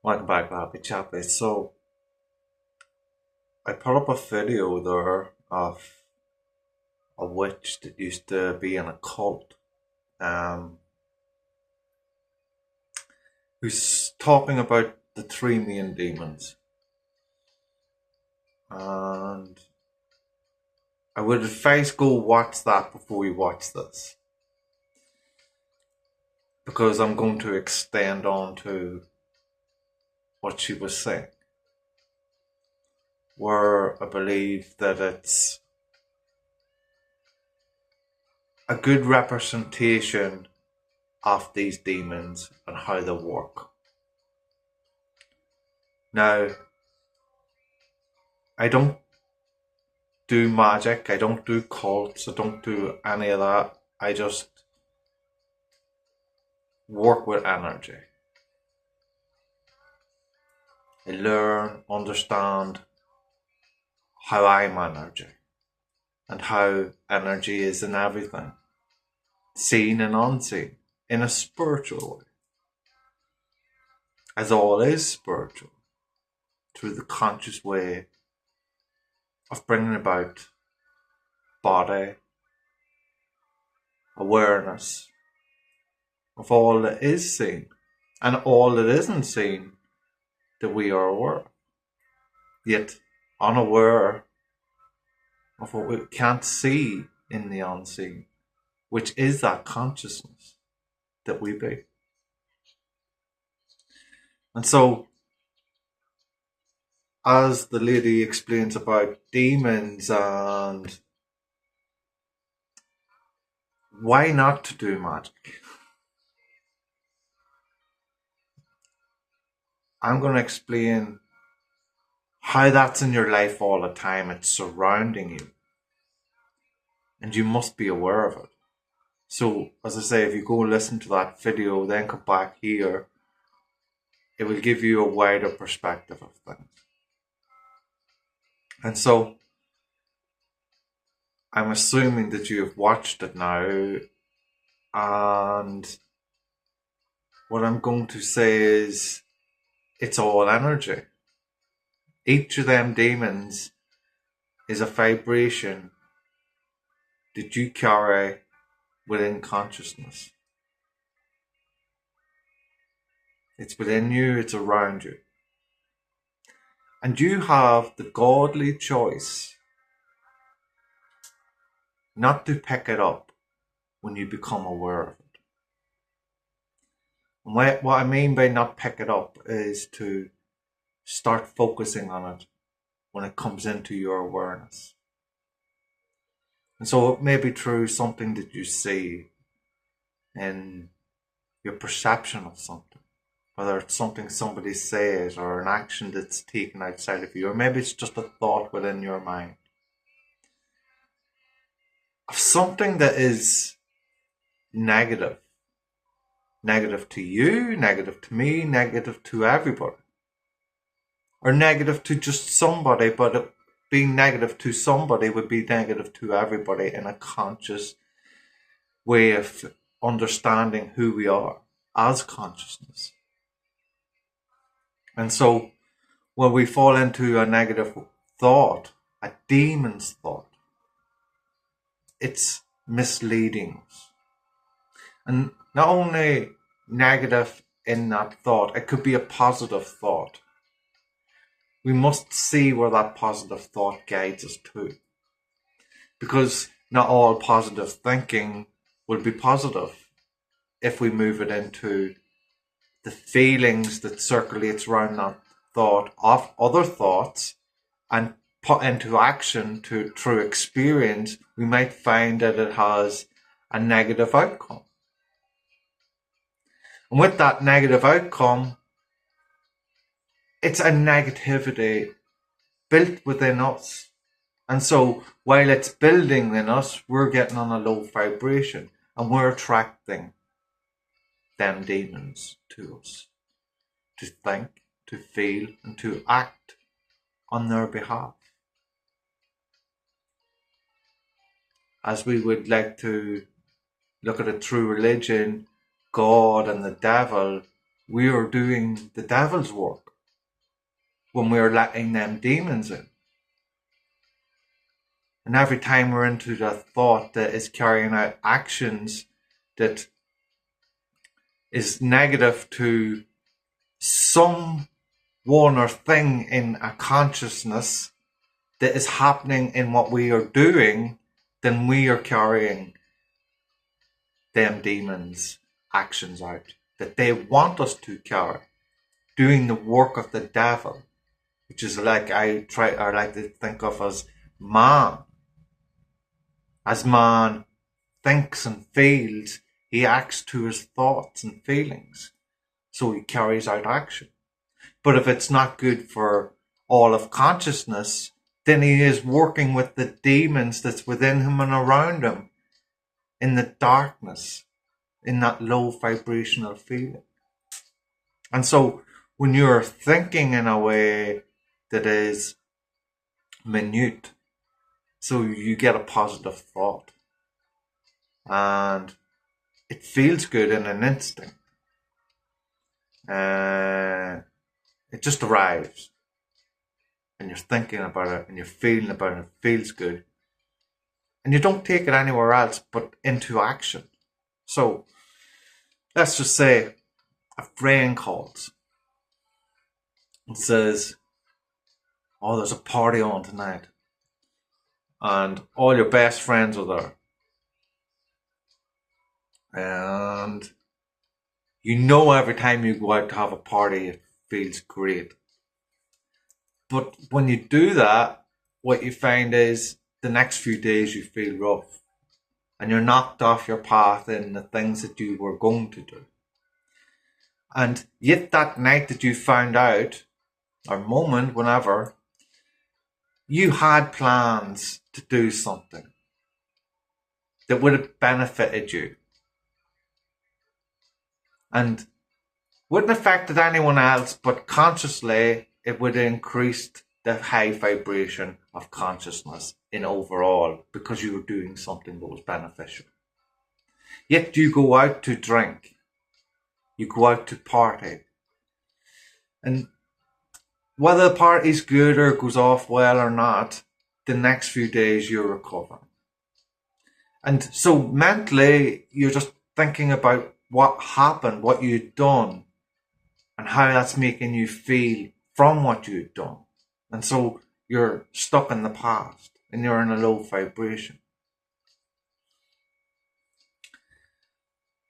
Welcome back to Happy Chappy. So I put up a video there of a witch that used to be in a cult, um, who's talking about the three main demons. And I would advise go watch that before you watch this, because I'm going to extend on to what she was saying, where I believe that it's a good representation of these demons and how they work. Now, I don't do magic, I don't do cults, I don't do any of that. I just work with energy. I learn, understand how I'm energy and how energy is in everything, seen and unseen, in a spiritual way, as all is spiritual, through the conscious way of bringing about body awareness of all that is seen and all that isn't seen that we are aware, yet unaware of what we can't see in the unseen, which is that consciousness that we be. And so, as the lady explains about demons and why not to do magic, I'm going to explain how that's in your life all the time. It's surrounding you, and you must be aware of it. So, as I say, if you go listen to that video, then come back here, it will give you a wider perspective of things. And so, I'm assuming that you have watched it now, and what I'm going to say is it's all energy. Each of them demons is a vibration that you carry within consciousness. It's within you, it's around you. And you have the godly choice not to pick it up when you become aware of it. And what I mean by not pick it up is to start focusing on it when it comes into your awareness. And so it may be through something that you see in your perception of something, whether it's something somebody says or an action that's taken outside of you, or maybe it's just a thought within your mind of something that is negative. Negative to you, negative to me, negative to everybody. Or negative to just somebody, but being negative to somebody would be negative to everybody in a conscious way of understanding who we are as consciousness. And so when we fall into a negative thought, a demon's thought, it's misleading us. And not only negative in that thought, it could be a positive thought. We must see where that positive thought guides us to. Because not all positive thinking will be positive if we move it into the feelings that circulates around that thought of other thoughts and put into action through experience, we might find that it has a negative outcome. And with that negative outcome, it's a negativity built within us. And so while it's building in us, we're getting on a low vibration and we're attracting them demons to us to think, to feel, and to act on their behalf. As we would like to look at it through religion, God and the devil we are doing the devil's work when we are letting them demons in. And every time we're into the thought that is carrying out actions that is negative to some one or thing in a consciousness that is happening in what we are doing, then we are carrying them demons' actions out that they want us to carry, doing the work of the devil, which is like I like to think of as man. As man thinks and feels, he acts to his thoughts and feelings. So he carries out action. But if it's not good for all of consciousness, then he is working with the demons that's within him and around him in the darkness, in that low vibrational feeling. And so when you're thinking in a way that is minute, so you get a positive thought and it feels good in an instant. It just arrives and you're thinking about it and you're feeling about it, it feels good. And you don't take it anywhere else but into action. So let's just say a friend calls and says, oh, there's a party on tonight and all your best friends are there. And you know every time you go out to have a party, it feels great. But when you do that, what you find is the next few days you feel rough and you're knocked off your path in the things that you were going to do. And yet that night that you found out, or moment, whenever, you had plans to do something that would have benefited you and wouldn't have affected anyone else, but consciously it would have increased the high vibration of consciousness in overall because you were doing something that was beneficial. Yet you go out to drink, you go out to party, and whether the party's good or goes off well or not, the next few days you're recovering. And so mentally, you're just thinking about what happened, what you'd done, and how that's making you feel from what you'd done. And so you're stuck in the past and you're in a low vibration.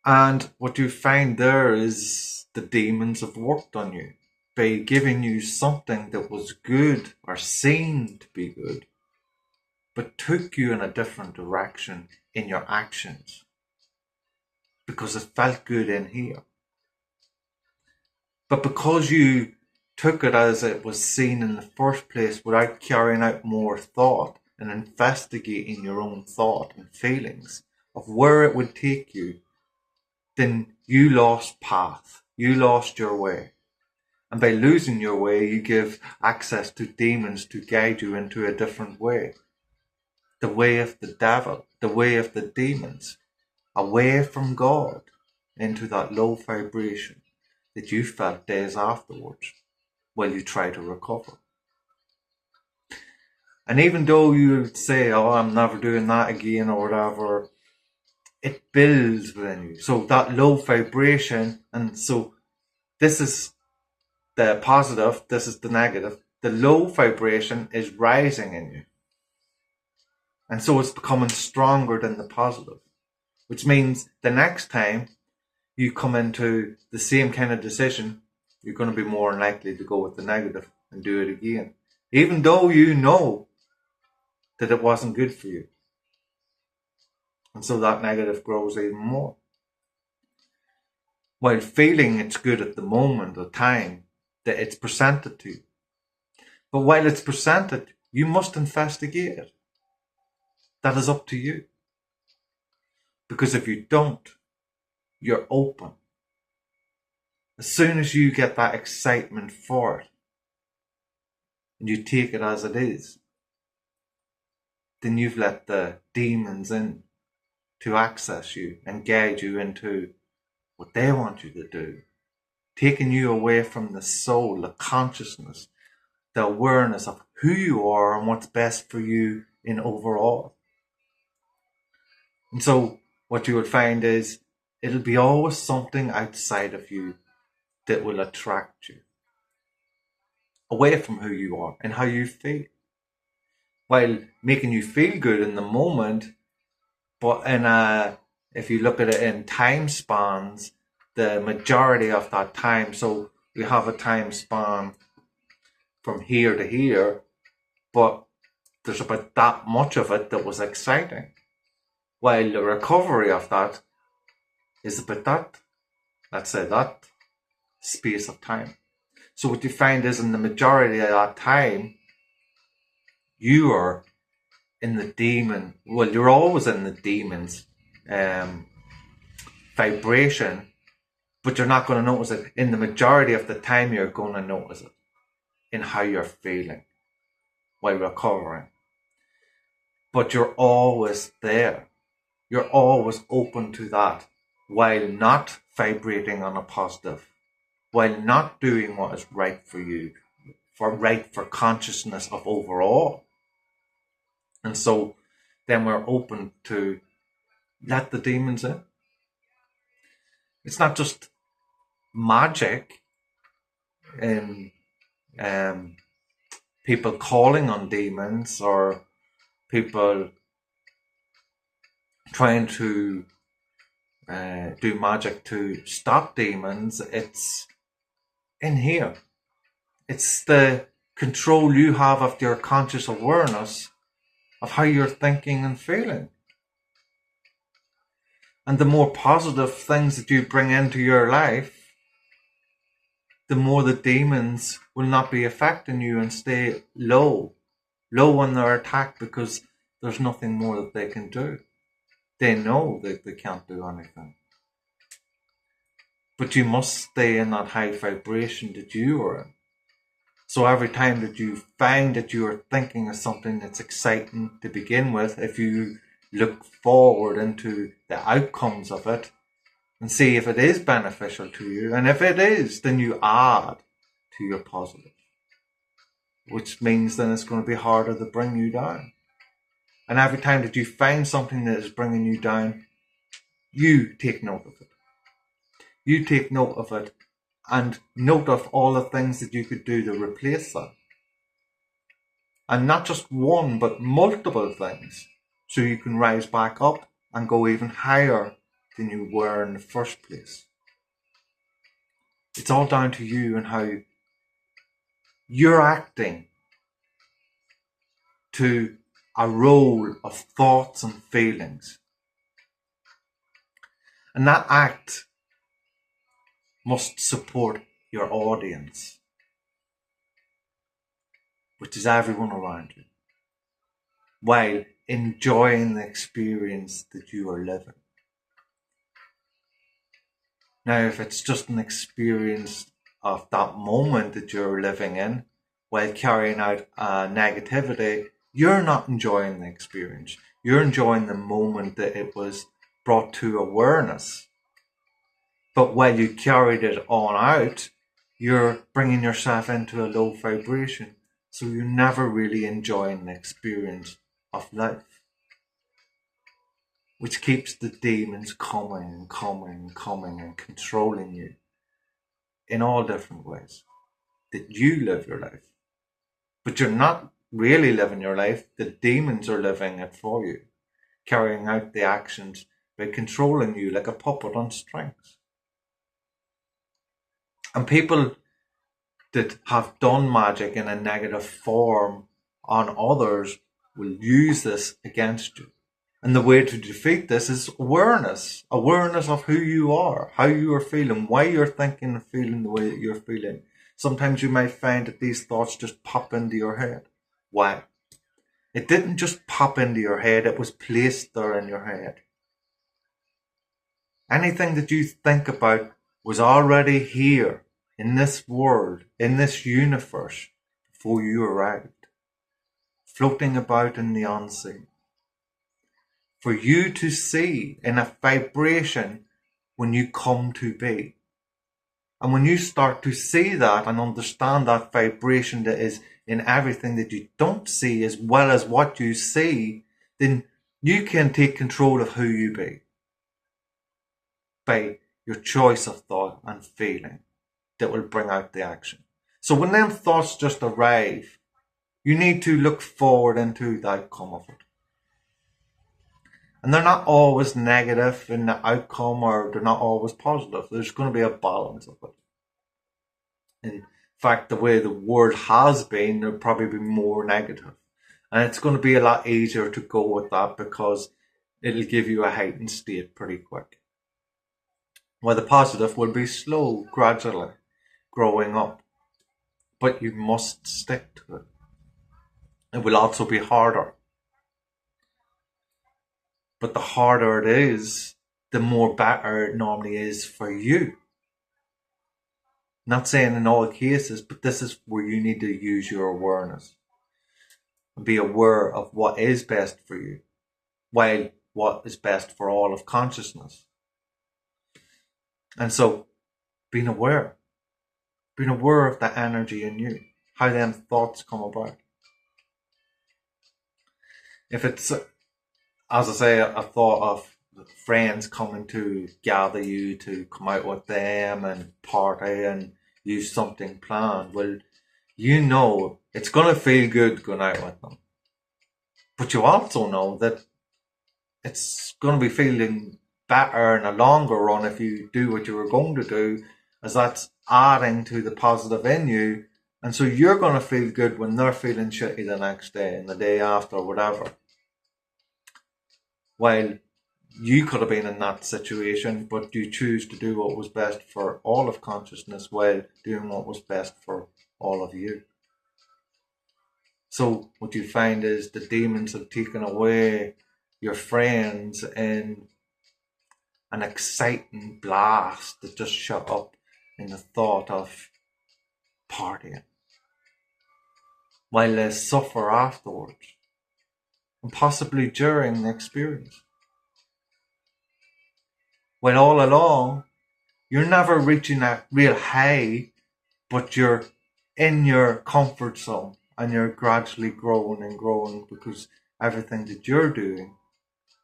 And what you find there is the demons have worked on you by giving you something that was good or seemed to be good, but took you in a different direction in your actions because it felt good in here. But because you took it as it was seen in the first place without carrying out more thought and investigating your own thought and feelings of where it would take you, then you lost path, you lost your way. And by losing your way, you give access to demons to guide you into a different way. The way of the devil, the way of the demons, away from God into that low vibration that you felt days afterwards while you try to recover. And even though you would say, oh, I'm never doing that again or whatever, it builds within you. So that low vibration, and so this is the positive, this is the negative. The low vibration is rising in you. And so it's becoming stronger than the positive, which means the next time you come into the same kind of decision, you're going to be more likely to go with the negative and do it again, even though you know that it wasn't good for you. And so that negative grows even more. While feeling it's good at the moment or time that it's presented to you. But while it's presented, you must investigate it. That is up to you. Because if you don't, you're open. As soon as you get that excitement for it, and you take it as it is, then you've let the demons in to access you and guide you into what they want you to do, taking you away from the soul, the consciousness, the awareness of who you are and what's best for you in overall. And so what you would find is it'll be always something outside of you that will attract you away from who you are and how you feel, while making you feel good in the moment. But if you look at it in time spans, the majority of that time, so we have a time span from here to here, but there's about that much of it that was exciting, while the recovery of that is about that, let's say, that space of time. So what you find is in the majority of that time, you are in the demon, well, you're always in the demon's vibration, but you're not going to notice it. In the majority of the time, you're going to notice it in how you're feeling while recovering. But you're always there. You're always open to that while not vibrating on a positive, while not doing what is right for you, for consciousness of overall. And so then we're open to let the demons in. It's not just magic and people calling on demons or people trying to do magic to stop demons. It's in here. It's the control you have of your conscious awareness of how you're thinking and feeling. And the more positive things that you bring into your life, the more the demons will not be affecting you and stay low on their attack, because there's nothing more that they can do. They know that they can't do anything. But you must stay in that high vibration that you are in. So every time that you find that you are thinking of something that's exciting to begin with, if you look forward into the outcomes of it and see if it is beneficial to you, and if it is, then you add to your positive, which means then it's going to be harder to bring you down. And every time that you find something that is bringing you down, you take note of it. You take note of it and note of all the things that you could do to replace that. And not just one, but multiple things, so you can rise back up and go even higher than you were in the first place. It's all down to you and how you're acting to a role of thoughts and feelings. And that act must support your audience, which is everyone around you, while enjoying the experience that you are living. Now, if it's just an experience of that moment that you're living in while carrying out negativity, you're not enjoying the experience. You're enjoying the moment that it was brought to awareness. But while you carried it on out, you're bringing yourself into a low vibration. So you're never really enjoying the experience of life, which keeps the demons coming and controlling you in all different ways that you live your life. But you're not really living your life. The demons are living it for you, carrying out the actions by controlling you like a puppet on strings. And people that have done magic in a negative form on others will use this against you. And the way to defeat this is awareness of who you are, how you are feeling, why you're thinking and feeling the way that you're feeling. Sometimes you might find that these thoughts just pop into your head. Why? It didn't just pop into your head, it was placed there in your head. Anything that you think about was already here in this world, in this universe, before you arrived, floating about in the unseen, for you to see in a vibration when you come to be. And when you start to see that and understand that vibration that is in everything that you don't see as well as what you see, then you can take control of who you be by your choice of thought and feeling that will bring out the action. So when them thoughts just arrive, you need to look forward into the outcome of it. And they're not always negative in the outcome, or they're not always positive. There's going to be a balance of it. In fact, the way the world has been, there'll probably be more negative. And it's going to be a lot easier to go with that because it'll give you a heightened state pretty quick. While the positive will be slow, gradually growing up. But you must stick to it. It will also be harder. But the harder it is, the more better it normally is for you. Not saying in all cases, but this is where you need to use your awareness. And be aware of what is best for you, while what is best for all of consciousness. And so, being aware of the energy in you, how them thoughts come about. If it's, as I say, a thought of friends coming to gather you to come out with them and party and use something planned, well, you know it's going to feel good going out with them. But you also know that it's going to be feeling better in a longer run if you do what you were going to do, as that's adding to the positive in you. And so you're going to feel good when they're feeling shitty the next day and the day after, whatever. While you could have been in that situation, but you choose to do what was best for all of consciousness while doing what was best for all of you. So what you find is the demons have taken away your friends in an exciting blast that just shut up in the thought of partying, while they suffer afterwards and possibly during the experience. When all along, you're never reaching a real high, but you're in your comfort zone and you're gradually growing and growing because everything that you're doing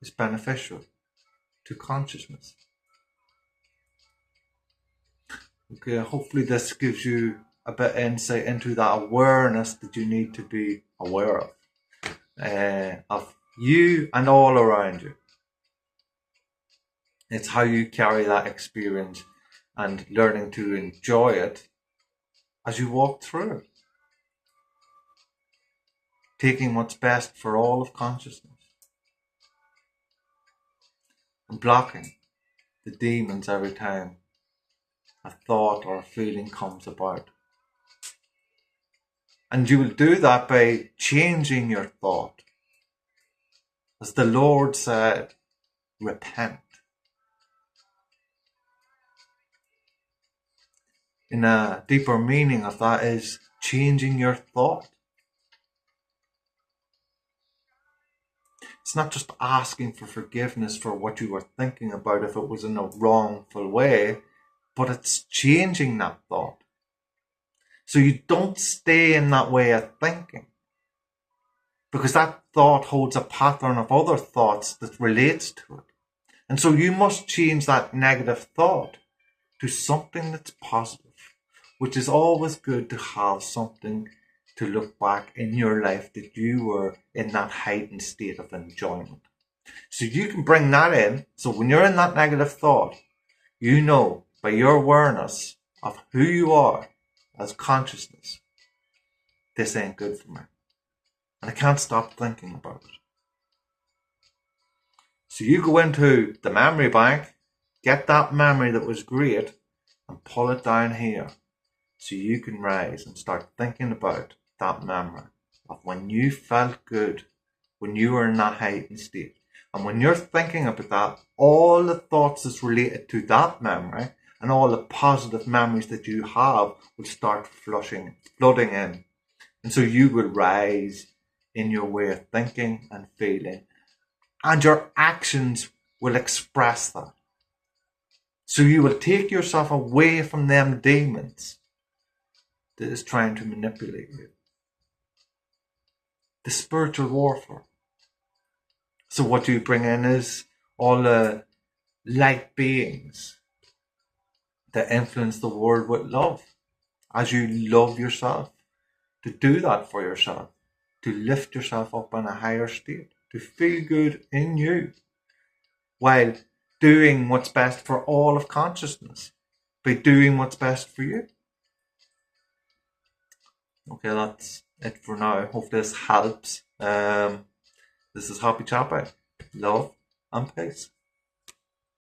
is beneficial to consciousness. Okay, hopefully this gives you a bit of insight into that awareness that you need to be aware of you and all around you. It's how you carry that experience and learning to enjoy it as you walk through it. Taking what's best for all of consciousness. And blocking the demons every time a thought or a feeling comes about. And you will do that by changing your thought. As the Lord said, repent. In a deeper meaning of that is changing your thought. It's not just asking for forgiveness for what you were thinking about if it was in a wrongful way, but it's changing that thought. So you don't stay in that way of thinking, because that thought holds a pattern of other thoughts that relates to it. And so you must change that negative thought to something that's positive, which is always good to have something to look back in your life that you were in that heightened state of enjoyment. So you can bring that in. So when you're in that negative thought, you know by your awareness of who you are as consciousness, this ain't good for me. And I can't stop thinking about it. So you go into the memory bank, get that memory that was great, and pull it down here. So you can rise and start thinking about that memory of when you felt good, when you were in that heightened state. And when you're thinking about that, all the thoughts that's related to that memory and all the positive memories that you have will start flooding in. And so you will rise in your way of thinking and feeling. And your actions will express that. So you will take yourself away from them demons that is trying to manipulate you. The spiritual warfare. So what you bring in is all the light beings that influence the world with love. As you love yourself, to do that for yourself, to lift yourself up in a higher state, to feel good in you, while doing what's best for all of consciousness, by doing what's best for you. Okay, that's it for now. Hope this helps. This is Happy Chappy. Love and peace.